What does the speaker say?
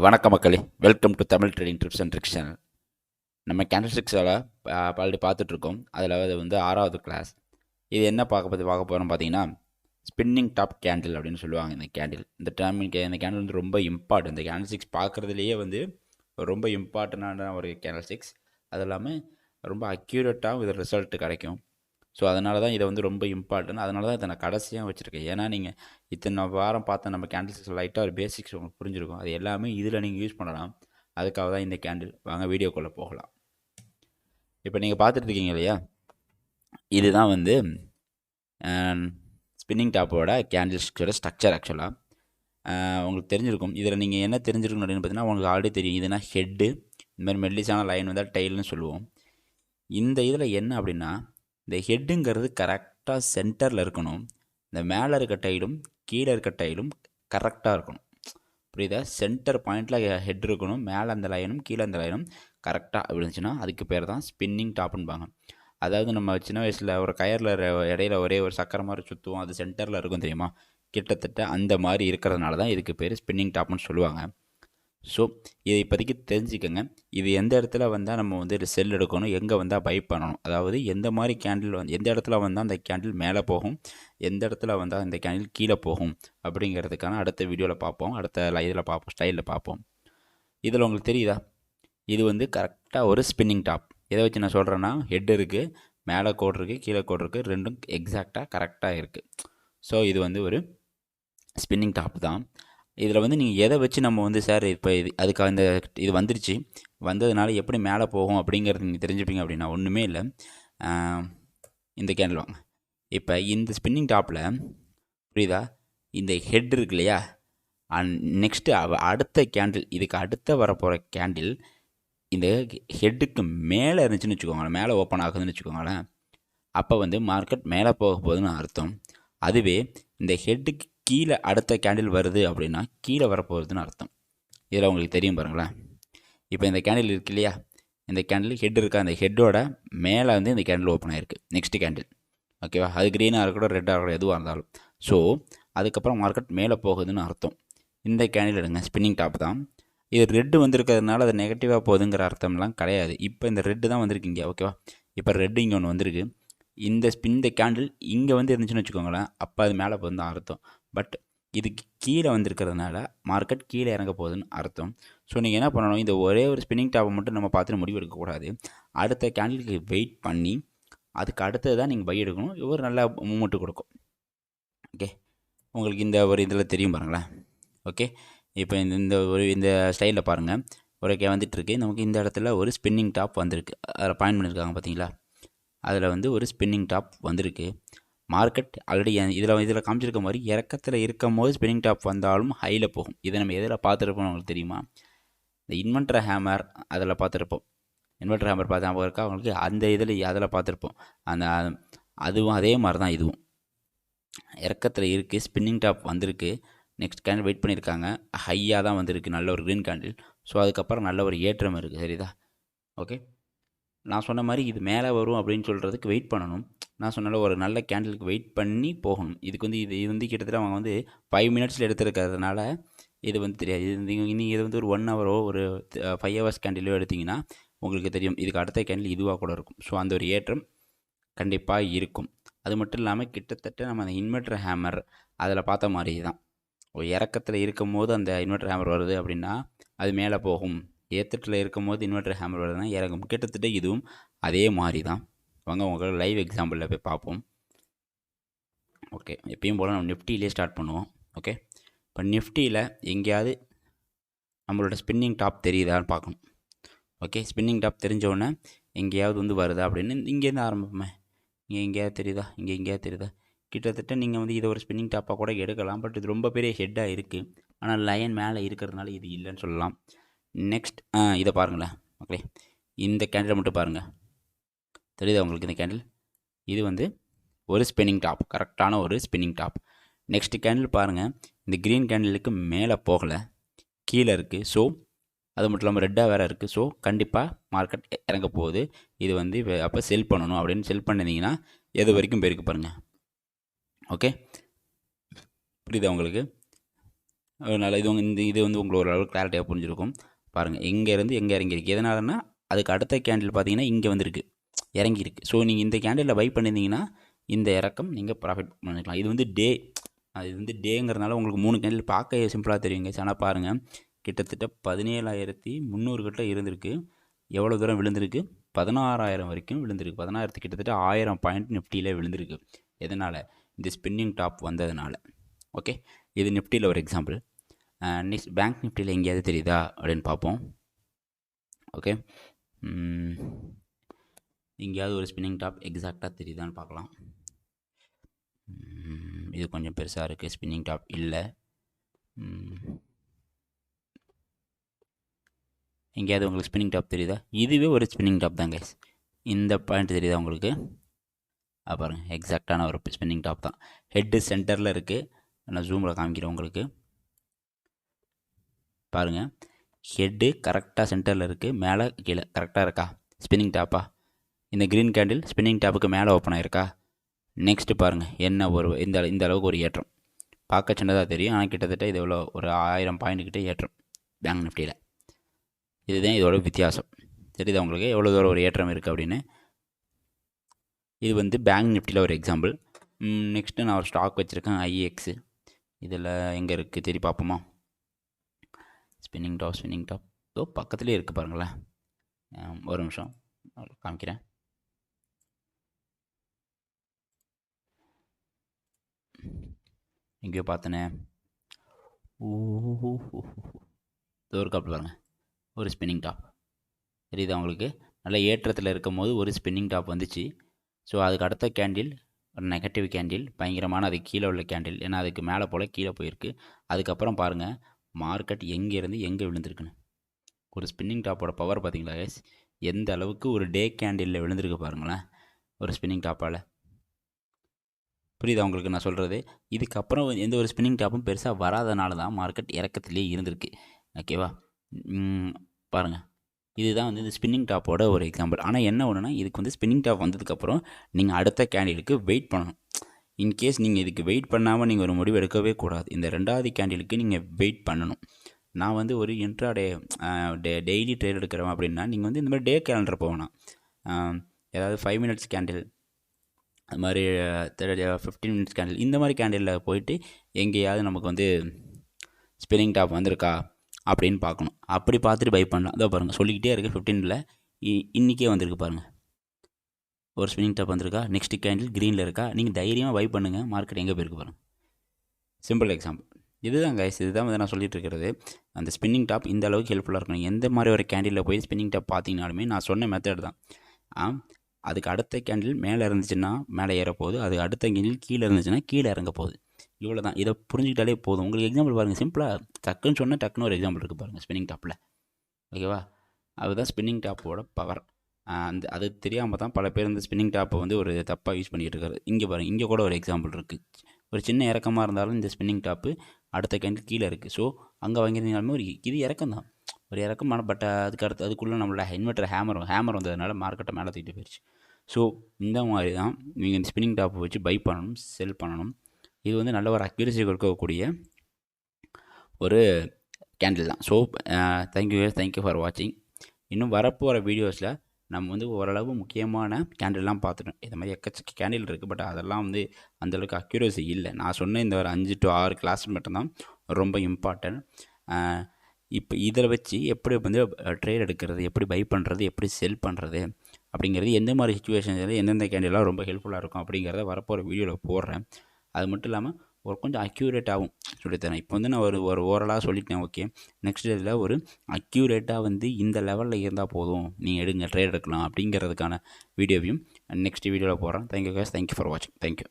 வணக்க மக்களே, welcome to Tamil trading tips and tricks channel. நம்ம கேண்டில் ஸ்டிக்ஸில் ஆல்ரெடி பார்த்துட்ருக்கோம். அதில் அது வந்து 6வது கிளாஸ். இது என்ன பார்க்க போகிறோம் பார்த்தீங்கன்னா, ஸ்பின்னிங் டாப் கேண்டில் அப்படின்னு சொல்லுவாங்க. இந்த கேண்டில் வந்து ரொம்ப இம்பார்ட்டன்ட். இந்த கேண்டில் ஸ்டிக்ஸ் பார்க்குறதுலேயே வந்து ரொம்ப இம்பார்ட்டண்டான ஒரு கேண்டில் ஸ்டிக்ஸ். அது இல்லாமல் ரொம்ப அக்யூரேட்டாகவும் இது ரிசல்ட் கிடைக்கும். ஸோ அதனால தான் இதை வந்து ரொம்ப இம்பார்ட்டன்ட். அதனால தான் இதை நான் கடைசியாக வச்சுருக்கேன். ஏன்னா நீங்கள் இத்தனை வாரம் பார்த்த நம்ம கேண்டில்ஸ் லைட்டாக ஒரு பேசிக்ஸ் உங்களுக்கு புரிஞ்சிருக்கும். அது எல்லாமே இதில் நீங்கள் யூஸ் பண்ணலாம். அதுக்காக தான் இந்த கேண்டில். வாங்க வீடியோக்குள்ளே போகலாம். இப்போ நீங்கள் பார்த்துட்டு இருக்கீங்க இல்லையா, இதுதான் வந்து ஸ்பின்னிங் டாப்போட கேண்டில்ஸோட ஸ்ட்ரக்சர். ஆக்சுவலாக உங்களுக்கு தெரிஞ்சிருக்கும். இதில் நீங்கள் என்ன தெரிஞ்சிருக்கணும் அப்படின்னு பார்த்தீங்கன்னா, உங்களுக்கு ஆல்ரெடி தெரியும். இதுனா ஹெட்டு, இந்த மாதிரி மெல்லிசான லைன் வந்தால் டெய்ல்னு சொல்லுவோம். இந்த இதில் என்ன அப்படின்னா, இந்த ஹெட்டுங்கிறது கரெக்டாக சென்டரில் இருக்கணும். இந்த மேலே இருக்க டைலும் கீழே இருக்க டைலும் கரெக்டாக இருக்கணும். புரியுதா? சென்டர் பாயிண்டில் ஹெட் இருக்கணும். மேலே அந்த லைனும் கீழே அந்த லைனும் கரெக்டாக இருந்துச்சுன்னா அதுக்கு பேர் தான் ஸ்பின்னிங் டாப்புன்பாங்க. அதாவது நம்ம சின்ன வயசில் ஒரு கயரில் இடையில ஒரே ஒரு சக்கரை மாதிரி சுற்றுவோம், அது சென்டரில் இருக்கும் தெரியுமா? கிட்டத்தட்ட அந்த மாதிரி இருக்கிறதுனால தான் இதுக்கு பேர் ஸ்பின்னிங் டாப்புன்னு சொல்லுவாங்க. ஸோ இதை இப்போதைக்கு தெரிஞ்சுக்கோங்க. இது எந்த இடத்துல வந்தால் நம்ம வந்து செல் எடுக்கணும், எங்கே வந்தால் பை பண்ணணும், அதாவது எந்த மாதிரி கேண்டில் வந்து எந்த இடத்துல வந்தால் அந்த கேண்டில் மேலே போகும், எந்த இடத்துல வந்தால் அந்த கேண்டில் கீழே போகும் அப்படிங்கிறதுக்கான அடுத்த வீடியோவில் பார்ப்போம். அடுத்த இதில் பார்ப்போம், ஸ்டைலில் பார்ப்போம். இதில் உங்களுக்கு தெரியுதா, இது வந்து கரெக்டாக ஒரு ஸ்பின்னிங் டாப். எதை வச்சு நான் சொல்கிறேன்னா, ஹெட் இருக்குது, மேலே கோடு இருக்குது, கீழே கோடு இருக்குது, ரெண்டும் எக்ஸாக்டாக கரெக்டாக இருக்குது. ஸோ இது வந்து ஒரு ஸ்பின்னிங் டாப் தான். இதில் வந்து நீங்கள் எதை வச்சு நம்ம வந்து சார் இப்போ அதுக்கு அந்த இது வந்துருச்சு, வந்ததுனால எப்படி மேலே போகும் அப்படிங்கிறது நீங்கள் தெரிஞ்சுப்பீங்க அப்படின்னா, ஒன்றுமே இல்லை. இந்த கேண்டில் வாங்க. இப்போ இந்த ஸ்பின்னிங் டாப்பில் புரியுதா, இந்த ஹெட் இருக்கு இல்லையா, நெக்ஸ்ட்டு அடுத்த கேண்டில், இதுக்கு அடுத்த வரப்போகிற கேண்டில் இந்த ஹெட்டுக்கு மேலே இருந்துச்சுன்னு வச்சுக்கோங்களேன், மேலே ஓப்பன் ஆகுதுன்னு வச்சுக்கோங்களேன், அப்போ வந்து மார்க்கெட் மேலே போக போகுதுன்னு அர்த்தம். அதுவே இந்த ஹெட்டுக்கு கீழே அடுத்த கேண்டில் வருது அப்படின்னா கீழே வரப்போகுதுன்னு அர்த்தம். இதில் உங்களுக்கு தெரியும் பாருங்களேன். இப்போ இந்த கேண்டில் இருக்கு இல்லையா, இந்த கேண்டில் ஹெட் இருக்கா, அந்த ஹெட்டோட மேலே வந்து இந்த கேண்டில் ஓப்பன் ஆகிருக்கு. நெக்ஸ்ட் கேண்டில் ஓகேவா, அது க்ரீனாக இருக்கட்டும், ரெட்டாக இருக்கட்டும், எதுவாக இருந்தாலும். ஸோ அதுக்கப்புறம் மார்க்கெட் மேலே போகுதுன்னு அர்த்தம். இந்த கேண்டில் எடுங்க, ஸ்பின்னிங் டாப் தான். இது ரெட்டு வந்திருக்கிறதுனால அது நெகட்டிவாக போகுதுங்கிற அர்த்தம்லாம் கிடையாது. இப்போ இந்த ரெட்டு தான் வந்திருக்கீங்க ஓகேவா. இப்போ ரெட்டு இங்கே ஒன்று வந்திருக்கு. இந்த கேண்டில் இங்கே வந்து இருந்துச்சுன்னு வச்சுக்கோங்களேன், அப்போ அது மேலே போகுதுன்னு தான் அர்த்தம். பட் இதுக்கு கீழே வந்திருக்கிறதுனால மார்க்கெட் கீழே இறங்க போகுதுன்னு அர்த்தம். ஸோ நீங்கள் என்ன பண்ணணும், இந்த ஒரே ஒரு ஸ்பின்னிங் டாப்பை மட்டும் நம்ம பார்த்துட்டு முடிவு எடுக்கக்கூடாது. அடுத்த கேண்டிலுக்கு வெயிட் பண்ணி அதுக்கு அடுத்தது தான் நீங்கள் பை எடுக்கணும். ஒரு நல்ல மூமெண்ட்டு கொடுக்கும். ஓகே, உங்களுக்கு இந்த ஒரு இதில் தெரியும் பாருங்களேன். ஓகே, இப்போ இந்த ஸ்டைலில் பாருங்கள். ஒரு வந்துட்டுருக்கு. நமக்கு இந்த இடத்துல ஒரு ஸ்பின்னிங் டாப் வந்திருக்கு. அதில் பாயிண்ட் பண்ணியிருக்காங்க பார்த்தீங்களா, அதில் வந்து ஒரு ஸ்பின்னிங் டாப் வந்திருக்கு. மார்க்கெட் ஆல்ரெடி இதில் காமிச்சிருக்க மாதிரி இறக்கத்தில் இருக்கும் போது ஸ்பின்னிங் டாப் வந்தாலும் ஹையில் போகும். இதை நம்ம எதில் பார்த்துருப்போம் உங்களுக்கு தெரியுமா? இந்த இன்வெர்டர் ஹேமர் அதில் பார்த்துருப்போம். இன்வெர்டர் ஹேமர் பார்த்தா இருக்கா அவங்களுக்கு, அந்த அதில் பார்த்துருப்போம். அதுவும் அதே மாதிரி தான் இதுவும் இறக்கத்தில் இருக்குது. ஸ்பின்னிங் டாப் வந்திருக்கு. நெக்ஸ்ட் கேண்டில் வெயிட் பண்ணியிருக்காங்க. ஹையாக தான் வந்திருக்கு, நல்ல ஒரு க்ரீன் கேண்டில். ஸோ அதுக்கப்புறம் நல்ல ஒரு ஏற்றம் இருக்குது. சரிதா? ஓகே, நான் சொன்ன மாதிரி இது மேலே வரும் அப்படின்னு சொல்கிறதுக்கு வெயிட் பண்ணணும். நான் சொன்னால ஒரு நல்ல கேண்டிலுக்கு வெயிட் பண்ணி போகணும். இதுக்கு வந்து இது வந்து கிட்டத்தட்ட அவங்க வந்து 5 மினிட்ஸில் எடுத்துருக்கிறதுனால இது வந்து தெரியாது. நீங்கள் இது வந்து ஒரு 1 ஹவரோ ஒரு 5 ஹவர்ஸ் கேண்டிலோ எடுத்திங்கன்னா உங்களுக்கு தெரியும், இதுக்கு அடுத்த கேண்டில் இதுவாக கூட இருக்கும். ஸோ அந்த ஒரு ஏற்றம் கண்டிப்பாக இருக்கும். அது மட்டும் இல்லாமல் கிட்டத்தட்ட நம்ம அந்த இன்வெர்டர் ஹேமர் அதில் பார்த்த மாதிரி தான். ஒரு இறக்கத்தில் இருக்கும் போது அந்த இன்வெர்டர் ஹேமர் வருது அப்படின்னா அது மேலே போகும். ஏற்றத்தில் இருக்கும் போது இன்வெர்டர் ஹேமர் வருதுன்னா இறங்கும். கிட்டத்தட்ட இதுவும் அதே மாதிரி தான். வாங்க உங்களுக்கு லைவ் எக்ஸாம்பிளில் போய் பார்ப்போம். ஓகே, எப்பயும் போல் நம்ம நிஃப்டியிலே ஸ்டார்ட் பண்ணுவோம். ஓகே, இப்போ நிஃப்டியில் எங்கேயாவது நம்மளோட ஸ்பின்னிங் டாப் தெரியுதான்னு பார்க்கணும். ஓகே, ஸ்பின்னிங் டாப் தெரிஞ்சோடனே எங்கேயாவது வந்து வருதா அப்படின்னு இங்கேருந்து ஆரம்பிப்போமே. இங்கே எங்கேயாவது தெரியுதா, இங்கே எங்கேயாவது தெரியுதா? கிட்டத்தட்ட நீங்கள் வந்து இதை ஒரு ஸ்பின்னிங் டாப்பாக கூட எடுக்கலாம். பட் இது ரொம்ப பெரிய ஹெட்டாக இருக்குது. ஆனால் லைன் மேலே இருக்கிறதுனால இது இல்லைன்னு சொல்லலாம். நெக்ஸ்ட் இதை பாருங்களேன் ஓகே, இந்த கேண்டில் மட்டும் பாருங்கள். தெரியுதா உங்களுக்கு இந்த கேண்டில்? இது வந்து ஒரு ஸ்பின்னிங் டாப், கரெக்டான ஒரு ஸ்பின்னிங் டாப். நெக்ஸ்ட் கேண்டில் பாருங்கள், இந்த க்ரீன் கேண்டிலுக்கு மேலே போகலை, கீழே இருக்குது. ஸோ அது மட்டும் இல்லாமல் ரெட்டாக வேறு இருக்குது. ஸோ கண்டிப்பாக மார்க்கெட் இறங்க போகுது. இது வந்து அப்போ செல் பண்ணணும். அப்படின்னு செல் பண்ணிங்கன்னா எது வரைக்கும் போயிருக்கு பாருங்கள். ஓகே, புரியுதா உங்களுக்கு? அதனால் இது வந்து உங்களுக்கு ஓரளவு கிளாரிட்டியாக புரிஞ்சிருக்கும். பாருங்கள், இங்கேருந்து எங்கே இறங்கியிருக்கு. எதனாலன்னா அதுக்கு அடுத்த கேண்டில் பார்த்தீங்கன்னா இங்கே வந்துருக்கு, இறங்கியிருக்கு. ஸோ நீங்கள் இந்த கேண்டிலில் பை பண்ணியிருந்தீங்கன்னா இந்த இறக்கம் நீங்கள் ப்ராஃபிட் பண்ணிக்கலாம். இது வந்து டே, அது வந்து டேங்கிறதுனால உங்களுக்கு 3 கேண்டில் பார்க்க சிம்பிளாக தெரியுங்க. ஆனால் பாருங்கள், கிட்டத்தட்ட 17,300 கிட்ட இருந்திருக்கு. எவ்வளோ தூரம் விழுந்திருக்கு? 16,000 வரைக்கும் விழுந்திருக்கு. 16,000 கிட்டத்தட்ட 1000 பாயிண்ட் நிஃப்டியில் விழுந்திருக்கு. எதனால்? இந்த ஸ்பின்னிங் டாப் வந்ததுனால. ஓகே, இது நிஃப்டியில் ஒரு எக்ஸாம்பிள். நெக்ஸ்ட் பேங்க் நிஃப்டியில் எங்கேயாவது தெரியுதா அப்படின்னு பார்ப்போம். ஓகே, எங்கேயாவது ஒரு ஸ்பின்னிங் டாப் எக்ஸாக்டாக தெரியுதான்னு பார்க்கலாம். இது கொஞ்சம் பெருசாக இருக்குது, ஸ்பின்னிங் டாப் இல்லை. எங்கேயாவது உங்களுக்கு ஸ்பின்னிங் டாப் தெரியுதா? இதுவே ஒரு ஸ்பின்னிங் டாப் தான் கைஸ். இந்த பாயிண்ட் தெரியுதா உங்களுக்கு? பாருங்கள், எக்ஸாக்டான ஒரு ஸ்பின்னிங் டாப் தான். ஹெட்டு சென்டரில் இருக்குது. நான் ஜூமில் காமிக்கிறேன் உங்களுக்கு. பாருங்கள், ஹெட்டு கரெக்டாக சென்டரில் இருக்குது. மேலே கீழே கரெக்டாக இருக்கா? ஸ்பின்னிங் டாப்பா? இந்த க்ரீன் கேண்டில் ஸ்பின்னிங் டாப்புக்கு மேலே ஓப்பன் ஆகிருக்கா? நெக்ஸ்ட்டு பாருங்கள், என்ன ஒரு இந்த அளவுக்கு ஒரு ஏற்றம். பார்க்க சின்னதாக தெரியும், ஆனால் கிட்டத்தட்ட இது எவ்வளோ ஒரு 1000 பாயிண்ட் கிட்டே ஏற்றம் பேங்க் நிஃப்டியில். இதுதான் இதோட வித்தியாசம். தெரியுதா உங்களுக்கு எவ்வளோ தூரம் ஒரு ஏற்றம் இருக்குது அப்படின்னு? இது வந்து பேங்க் நிஃப்டியில் ஒரு எக்ஸாம்பிள். நெக்ஸ்ட்டு நான் ஒரு ஸ்டாக் வச்சுருக்கேன், ஐஎக்ஸு. இதில் எங்கே இருக்குது தெரிய பார்ப்போமா? ஸ்பின்னிங் டாப் பக்கத்துலேயே இருக்குது பாருங்களேன். ஒரு நிமிஷம் காமிக்கிறேன். எங்கேயோ பார்த்தனே. ஒரு கப் பாருங்கள், ஒரு ஸ்பின்னிங் டாப் தெரியுதா உங்களுக்கு? நல்ல ஏற்றத்தில் இருக்கும் போது ஒரு ஸ்பின்னிங் டாப் வந்துச்சு. ஸோ அதுக்கு அடுத்த கேண்டில் ஒரு நெகட்டிவ் கேண்டில், பயங்கரமான அது கீழே உள்ள கேண்டில். ஏன்னா அதுக்கு மேலே போல் கீழே போயிருக்கு. அதுக்கப்புறம் பாருங்கள் மார்க்கெட் எங்கேருந்து எங்கே விழுந்திருக்குன்னு. ஒரு ஸ்பின்னிங் டாப்போட பவர் பார்த்தீங்களா கைஸ்? எந்த அளவுக்கு ஒரு டே கேண்டிலில் விழுந்திருக்கு பாருங்களேன், ஒரு ஸ்பின்னிங் டாப்பால். புரியுதா உங்களுக்கு நான் சொல்கிறது? இதுக்கப்புறம் எந்த ஒரு ஸ்பின்னிங் டாப்பும் பெருசாக வராதனால தான் மார்க்கெட் இறக்கத்திலே இருந்திருக்கு. ஓகேவா? பாருங்கள், இதுதான் வந்து இந்த ஸ்பின்னிங் டாப்போட ஒரு எக்ஸாம்பிள். ஆனால் என்ன ஒன்றுனா, இதுக்கு வந்து ஸ்பின்னிங் டாப் வந்ததுக்கப்புறம் நீங்கள் அடுத்த கேண்டிலுக்கு வெயிட் பண்ணணும். இன்கேஸ் நீங்கள் இதுக்கு வெயிட் பண்ணாமல் நீங்கள் ஒரு முடிவு எடுக்கவே கூடாது. இந்த 2வது கேண்டிலுக்கு நீங்கள் வெயிட் பண்ணணும். நான் வந்து ஒரு இன்ட்ராடே டெய்லி ட்ரேட் எடுக்கிறேன் அப்படின்னா நீங்கள் வந்து இந்த மாதிரி டே கேலண்டர் போகணும். ஏதாவது 5 மினிட்ஸ் கேண்டில், அது மாதிரி 15 மினிட்ஸ் கேண்டில், இந்த மாதிரி கேண்டிலில் போயிட்டு எங்கேயாவது நமக்கு வந்து ஸ்பின்னிங் டாப் வந்திருக்கா அப்படின்னு பார்க்கணும். அப்படி பார்த்துட்டு பை பண்ணலாம். அதோ பாருங்கள், சொல்லிக்கிட்டே இருக்குது. 15ல் இன்றைக்கே வந்திருக்கு பாருங்கள், ஒரு ஸ்பின்னிங் டாப் வந்திருக்கா. நெக்ஸ்ட் கேண்டில் க்ரீனில் இருக்கா. நீங்கள் தைரியமாக பை பண்ணுங்கள். மார்க்கெட் எங்கே போயிருக்கு பாருங்கள். சிம்பிள் எக்ஸாம்பிள் இதுதான் கைஸ். இதுதான் வந்து நான் சொல்லிட்டு இருக்கிறது. அந்த ஸ்பின்னிங் டாப் இந்த அளவுக்கு ஹெல்ப்ஃபுல்லாக இருக்கும். எந்த மாதிரி ஒரு கேண்டிலில் போய் ஸ்பின்னிங் டாப் பார்த்தீங்கனாலுமே நான் சொன்ன மெத்தட் தான். அதுக்கு அடுத்த கேண்டில் மேலே இருந்துச்சுன்னா மேலே ஏறப்போகுது, அது அடுத்த கேண்டில் கீழே இருந்துச்சுன்னா கீழே இறங்க போகுது. இவ்வளோ தான். இதை புரிஞ்சுக்கிட்டாலே போதும். உங்களுக்கு எக்ஸாம்பிள் பாருங்கள், சிம்பிளாக டக்குன்னு சொன்னால் டக்குன்னு ஒரு எக்ஸாம்பிள் இருக்குது பாருங்கள் ஸ்பின்னிங் டாப்பில். ஓகேவா? அதுதான் ஸ்பின்னிங் டாப்போட பவர். அது தெரியாமல் தான் பல பேர் இந்த ஸ்பின்னிங் டாப்பை வந்து ஒரு தப்பாக யூஸ் பண்ணிகிட்டு இருக்காரு. இங்கே பாருங்கள், இங்கே கூட ஒரு எக்ஸாம்பிள் இருக்குது. ஒரு சின்ன இறக்கமாக இருந்தாலும் இந்த ஸ்பின்னிங் டாப்பு அடுத்த கேண்டில் கீழே இருக்குது. ஸோ அங்கே வாங்கியிருந்தாலுமே இது இறக்கம் தான், ஒரு இறக்கமான. பட் அதுக்குள்ளே நம்மளோட இன்வெர்டர் ஹேமர் வந்ததுனால மார்க்கெட்டை மேலே தூக்கிட்டு போயிடுச்சு. ஸோ இந்த மாதிரி தான் நீங்கள் இந்த ஸ்பின்னிங் டாப்பை வச்சு பை பண்ணணும், செல் பண்ணணும். இது வந்து நல்ல ஒரு அக்யூரசி கொடுக்கக்கூடிய ஒரு கேண்டில் தான். ஸோ தேங்க்யூ ஃபார் வாட்சிங். இன்னும் வரப்போகிற வீடியோஸில் நம்ம வந்து ஓரளவு முக்கியமான கேண்டில்லாம் பார்த்துட்டோம். இது மாதிரி எக்கச்சக்க கேண்டில் இருக்குது. பட் அதெல்லாம் வந்து அந்தளவுக்கு அக்யூரசி இல்லை. நான் சொன்ன இந்த ஒரு 5 to 6 கிளாஸ் மட்டும்தான் ரொம்ப இம்பார்ட்டன்ட். இப்போ இதில் வச்சு எப்படி வந்து ட்ரேட் எடுக்கிறது, எப்படி பை பண்ணுறது, எப்படி செல் பண்ணுறது அப்படிங்கிறது, எந்த மாதிரி சுச்சுவேஷன்ஸில் எந்தெந்த கேண்டில்லாம் ரொம்ப ஹெல்ப்ஃபுல்லாக இருக்கும் அப்படிங்கிறத வரப்போகிற வீடியோவில் போடுறேன். அது மட்டும் இல்லாமல் ஒரு கொஞ்சம் அக்யூரேட்டாகவும் சொல்லித்தரேன். இப்போ வந்து நான் ஒரு ஓரலாக சொல்லிட்டேன். ஓகே, நெக்ஸ்ட் இதில் ஒரு அக்யூரேட்டாக வந்து இந்த லெவலில் இருந்தால் போதும், நீங்கள் எடுங்க ட்ரேட் எடுக்கலாம் அப்படிங்கிறதுக்கான வீடியோவையும் நெக்ஸ்ட் வீடியோவில் போடுறேன். தேங்க்யூ கைஸ், தேங்க்யூ ஃபார் வாட்சிங். தேங்க்யூ.